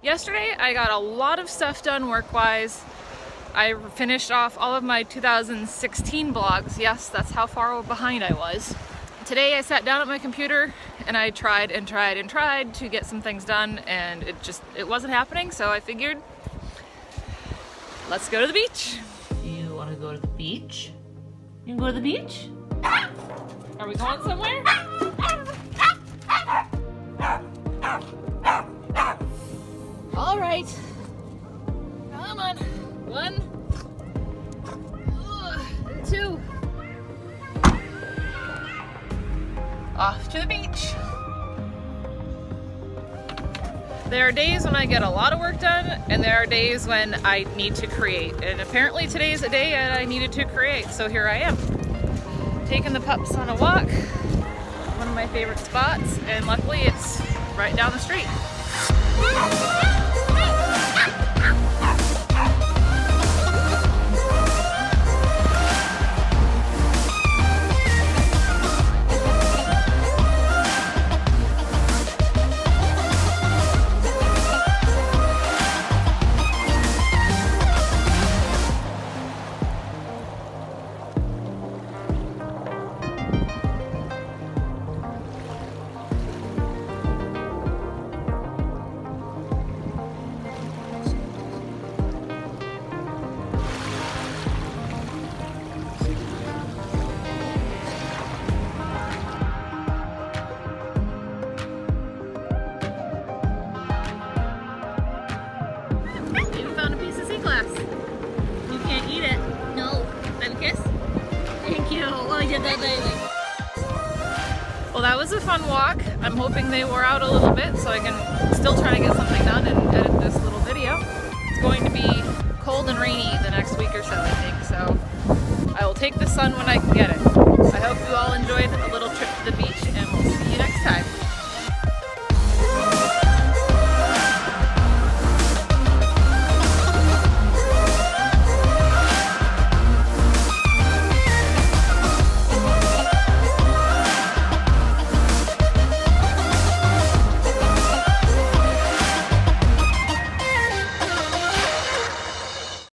Yesterday I got a lot of stuff done work-wise. I finished off all of my 2016 blogs. Yes, that's how far behind I was. Today I sat down at my computer and I tried to get some things done, and it wasn't happening, so I figured, let's go to the beach. You want to go to the beach? You can go to the beach? Are we going somewhere? All right. Come on. 1, 2. Off to the beach. There are days when I get a lot of work done, and there are days when I need to create. And apparently today's a day that I needed to create, so here I am. Taking the pups on a walk, one of my favorite spots, and luckily it's right down the street. Well, that was a fun walk. I'm hoping they wore out a little bit so I can still try to get something done and edit this little video. It's going to be cold and rainy the next week or so, I think, so I will take the sun when I can get it.